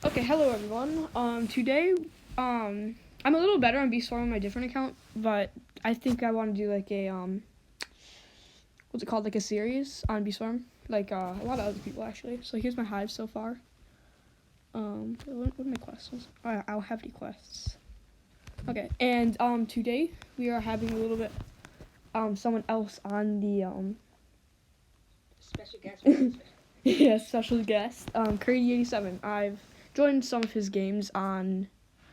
Okay, hello everyone. Today, I'm a little better on BStorm on my different account, but I think I want to do like a what's it called, like a series on BStorm, like a lot of other people actually. So here's my hive so far. What are my quests? I don't have any quests. Okay, and today we are having a little bit someone else on the Special guest. yeah, special guest, Curdy87. I've joined some of his games on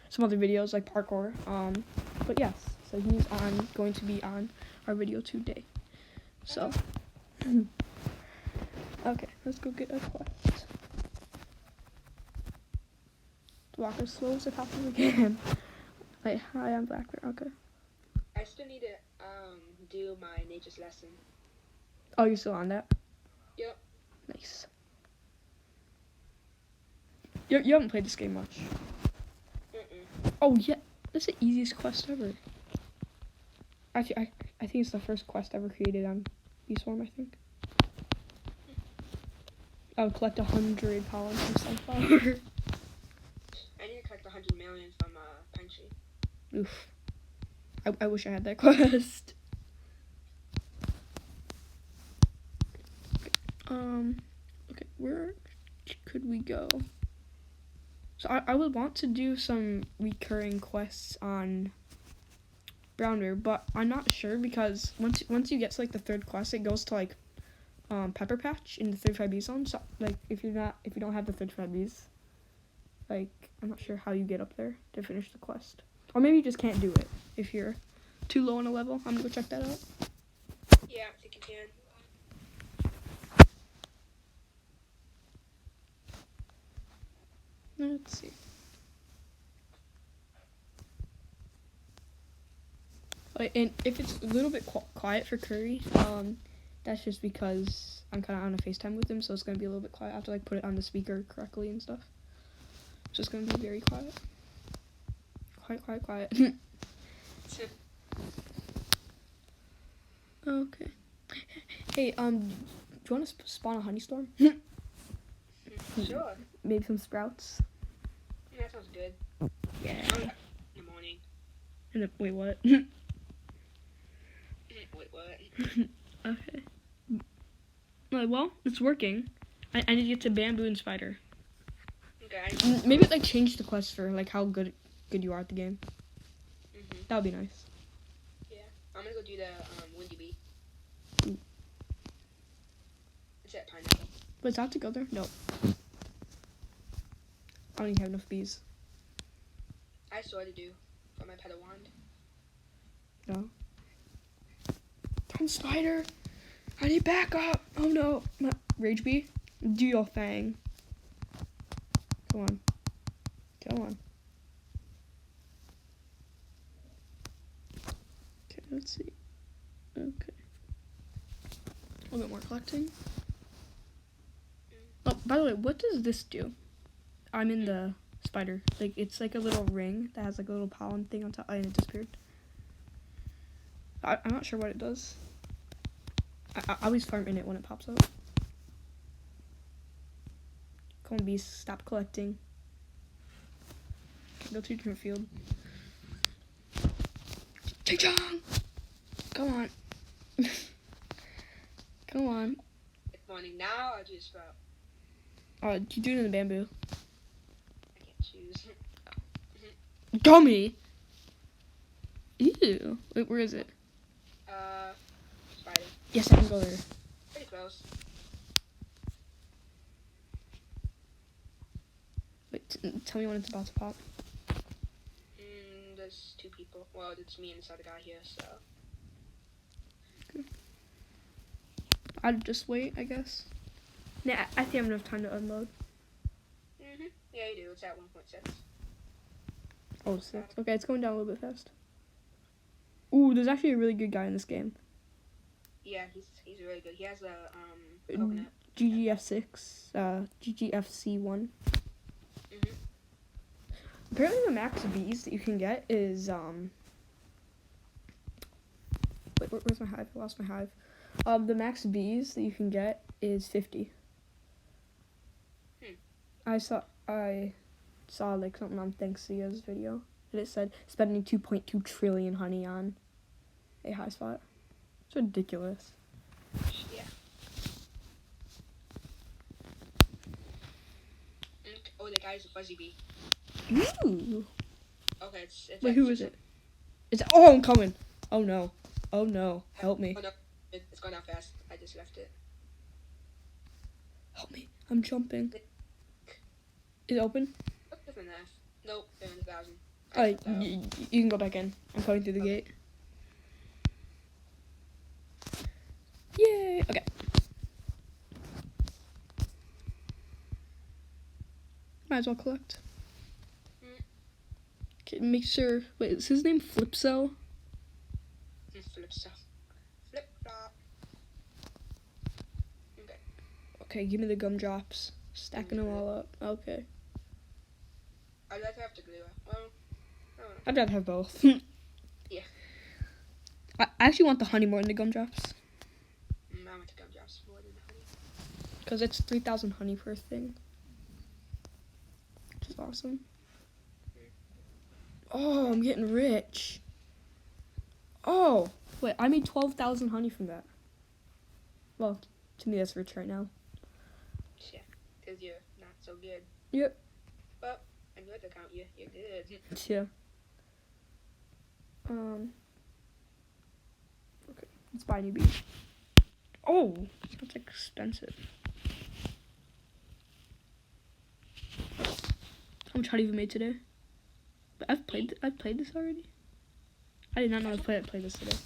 some other videos like parkour. But yes, so he's going to be on our video today. So, okay, let's go get a quest. Walk as slow as I possibly can. Wait, hi, I'm Blackbear. Okay. I still need to do my nature's lesson. Oh, you're still on that? Yep. Nice. You haven't played this game much. Oh yeah, that's the easiest quest ever. Actually, I think it's the first quest ever created on BStorm, I think. I would collect 100 pollen from sunflower. I need to collect 100 million from Pine Tree. Oof. I wish I had that quest. Okay, where could we go? So I would want to do some recurring quests on Browner, but I'm not sure because once you get to like the third quest, it goes to like Pepper Patch in the 35B zone. So like if you don't have the 35Bs, like I'm not sure how you get up there to finish the quest. Or maybe you just can't do it if you're too low on a level. I'm gonna go check that out. Yeah, I think you can. Let's see. And if it's a little bit quiet for Curry, that's just because I'm kind of on a FaceTime with him, so it's gonna be a little bit quiet. I have to like put it on the speaker correctly and stuff. So it's gonna be very quiet. Quiet. Okay. Hey, do you want to spawn a honey storm? Sure. Maybe some sprouts. Yeah, that sounds good. Yeah. In the morning. Wait, what? Wait, what? Okay. Well, it's working. I need to get to bamboo and spider. Okay. Maybe like change the quest for like how good you are at the game. That would be nice. Yeah. I'm gonna go do the Windy Bee. Ooh. It's at Pineapple. But it's out to go there? No. I don't even have enough bees. I sort of do for my Padawan. No. Don't spider! I need backup! Oh no! My Rage Bee? Do your thing. Come on. Okay, let's see. Okay. A little bit more collecting. Oh, by the way, what does this do? I'm in the spider. Like, it's like a little ring that has like a little pollen thing on top, and it disappeared. I'm not sure what it does. I always farm in it when it pops up. Come on, bees, stop collecting. Go to a different field. Ching-chong! Come on. Come on. It's morning now. I'll do a sprout. You do it in the bamboo. I can't choose. Dummy! Ew. Wait, where is it? Spider. Yes, I can go there. Pretty close. Wait, tell me when it's about to pop. There's two people. Well, it's me and this other guy here, so. Okay. I'd just wait, I guess. Nah, I think I have enough time to unload. Yeah, you do. It's at 1.6. Oh, 6. Okay, it's going down a little bit fast. Ooh, there's actually a really good guy in this game. Yeah, he's really good. He has a coconut. GGF6, GGFC1. Apparently the max bees that you can get is, wait, where's my hive? I lost my hive. The max bees that you can get is 50. I saw like something on Thanksia's video, and it said spending 2.2 trillion honey on a high spot. It's ridiculous. Yeah. Oh, the guy's a fuzzy bee. Ooh. Okay, it's Wait, who is it? Oh, I'm coming. Oh no. Oh no. Help me. Oh no, it's going out fast. I just left it. Help me. I'm jumping. Is it open? What's different than F? Nope, they're in 1,000. Alright, you can go back in. I'm coming through the gate. Yay! Okay. Might as well collect. Okay, make sure. Wait, is his name Flipso? Flip stuff. Flip flop. Okay. Okay, give me the gumdrops. Stacking them all up. Okay. I'd rather have to glue it. Well, I don't know. I'd rather have both. Yeah. I actually want the honey more than the gumdrops. I want the gumdrops more than the honey. Because it's 3,000 honey per thing. Which is awesome. Oh, I'm getting rich. Oh, wait, I made 12,000 honey from that. Well, to me that's rich right now. Yeah, because you're not so good. Yep. But on your account, you're good. Yeah. Okay, let's buy a new bee. Oh, that's expensive. How much honey have you made today? But I've played this already. I did not know I played this today.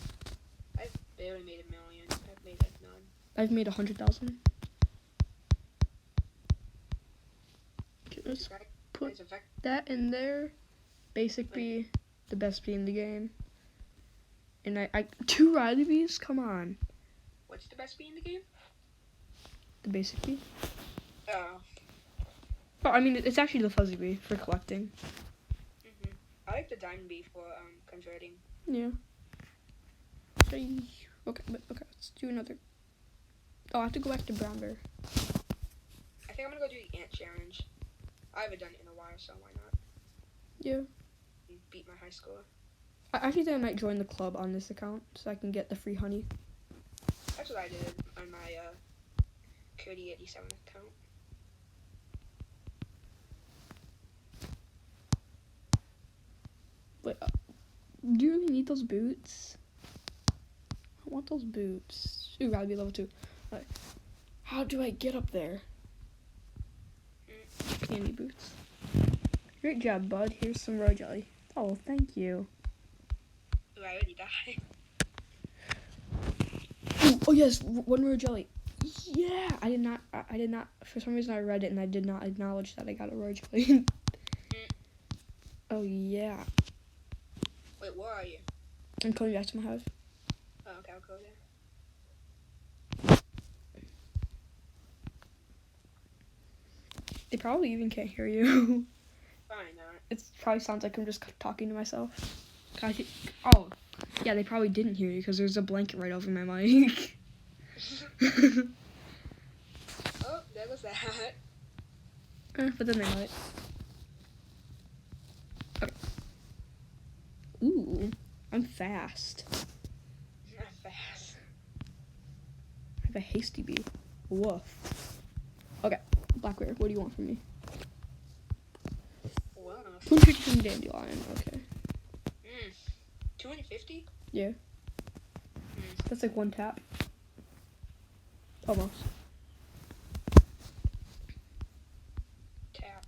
I've barely made 1 million. I've made like none. I've made 100,000. Okay, let's put that in there. Basic bee, the best bee in the game. And I 2 Riley bees? Come on. What's the best bee in the game? The basic bee. Oh. Oh, I mean, it's actually the fuzzy bee for collecting. I like the diamond bee for converting. Yeah. Okay, let's do another. Oh, I have to go back to brown bear. I think I'm gonna go do the ant challenge. I haven't done it in a while, so why not? Yeah. Beat my high score. I actually think I might join the club on this account so I can get the free honey. That's what I did on my Cody 87 account. Wait, do you really need those boots? I want those boots. Ooh, gotta be level 2. Alright. How do I get up there? Candy boots. Great job, bud. Here's some royal jelly. Oh, thank you. Ooh, I already died. Ooh, oh yes, 1 royal jelly. Yeah, I did not. For some reason, I read it and I did not acknowledge that I got a royal jelly. Oh yeah. Wait, where are you? I'm coming back to my house. Oh, okay, I'll go there. They probably even can't hear you. Probably not. It probably sounds like I'm just talking to myself. Oh, yeah, they probably didn't hear you because there's a blanket right over my mic. Oh, there goes that. But then they might. Okay. Ooh, I'm fast. Not fast. I have a hasty bee. Woof. Okay, Black Bear, what do you want from me? Wow. 250 from Dandelion, okay. 250? Yeah. That's like 1 tap. Almost. Tap.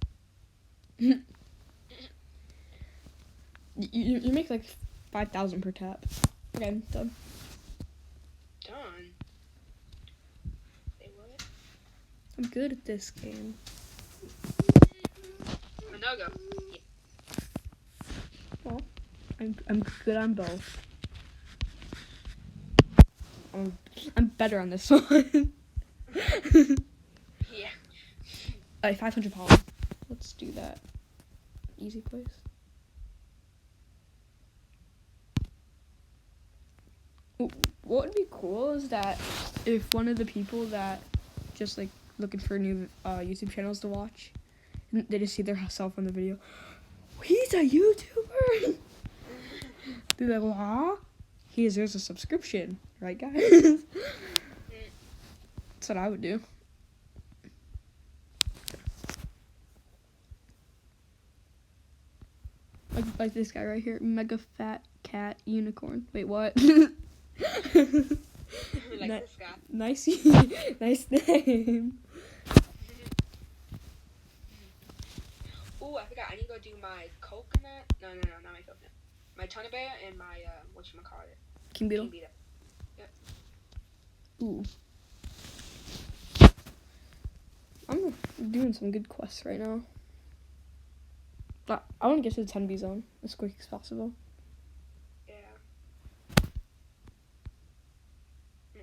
You make like 5,000 per tap. Okay, I'm done. Done. Say what? I'm good at this game. No go. Yeah. Well, I'm good on both. I'm better on this one. Yeah. Alright, 500 pollen. Let's do that. Easy place. What would be cool is that if one of the people that just like looking for new YouTube channels to watch, They just see their self on the video. He's a YouTuber. They're like, "Huh? He deserves a subscription, right, guys?" That's what I would do. Like this guy right here, Mega Fat Cat Unicorn. Wait, what? Like Ni- this guy. Nice, nice name. Ooh, I forgot. I need to go do my coconut. No, not my coconut. My tuna bear and my whatchamacallit. King Beetle. King beetle. Ooh. I'm doing some good quests right now. But I want to get to the 10B zone as quick as possible. Yeah.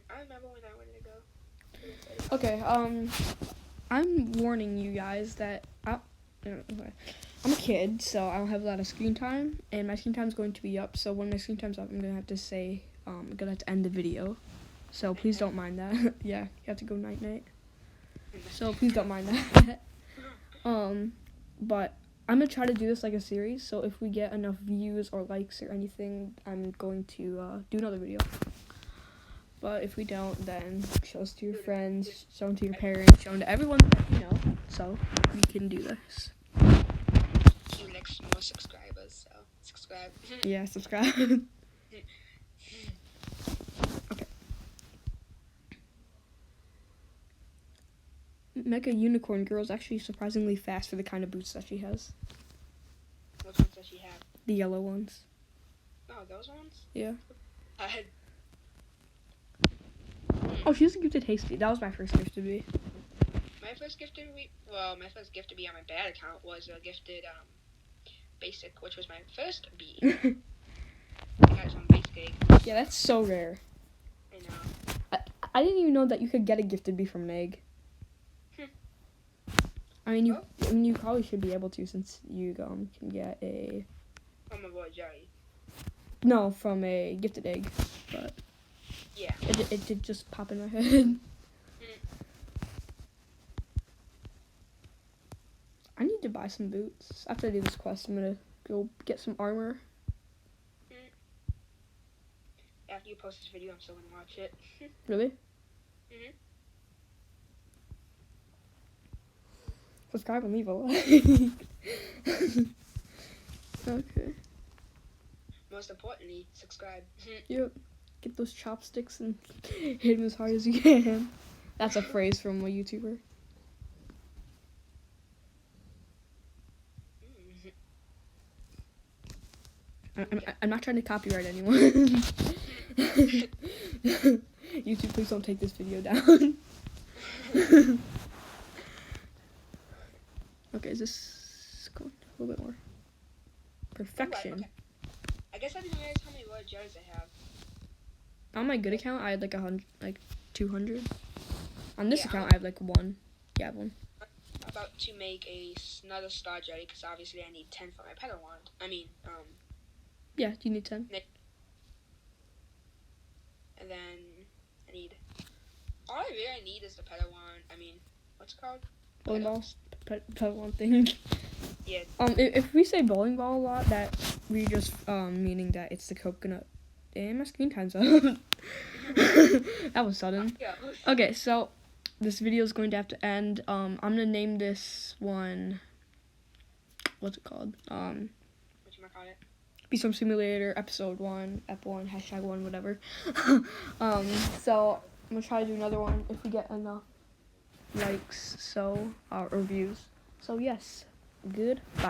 I remember when I wanted to go. Okay, I'm warning you guys that I'm a kid, so I don't have a lot of screen time, and my screen time is going to be up. So when my screen time's up, I'm gonna have to say, I'm gonna have to end the video. So please don't mind that. Yeah, you have to go night night. So please don't mind that. But I'm gonna try to do this like a series. So if we get enough views or likes or anything, I'm going to do another video. But if we don't, then show us to your friends, show them to your parents, show them to everyone that you know. So we can do this. You next more subscribers, so subscribe. Yeah, subscribe. Okay. Mega Unicorn Girl is actually surprisingly fast for the kind of boots that she has. Which ones does she have? The yellow ones. Oh, those ones? Yeah. I Oh, she has a gifted Hasty. That was my first gifted bee. my first gift to be on my bad account was a gifted basic, which was my first bee. I got it from Basic Egg. Yeah, that's so rare. I know. I didn't even know that you could get a gifted bee from an egg. I mean, you probably should be able to, since you can get a From my boy Jerry. no from a gifted egg, but Yeah. it did just pop in my head. I need to buy some boots. After I do this quest, I'm gonna go get some armor. After you post this video, I'm still gonna watch it. Really? Mhm. Subscribe and leave a like. Okay. Most importantly, subscribe. Yep. Get those chopsticks and hit them as hard as you can. That's a phrase from a YouTuber. I'm not trying to copyright anyone. YouTube, please don't take this video down. Okay, is this going a little bit more? Perfection. Okay. I guess I didn't realize how many Royal Jellies I have. On my good account, I had like 200. On this Yeah, account, I have like 1. Yeah, I have 1. I'm about to make another Star Jelly because obviously I need 10 for my pedal wand. Yeah, you need 10. And then I need. All I really need is the pedal wand. What's it called? Bowling balls. Put one thing. Yeah. If we say bowling ball a lot, that we just meaning that it's the coconut. Damn, my screen time's up. That was sudden. Yeah. Okay, so this video is going to have to end. I'm gonna name this one. What's it called? Whatchamacallit? Be Some Simulator Episode 1, Ep1, #1, whatever. So I'm gonna try to do another one if we get enough likes, or views. So yes, goodbye.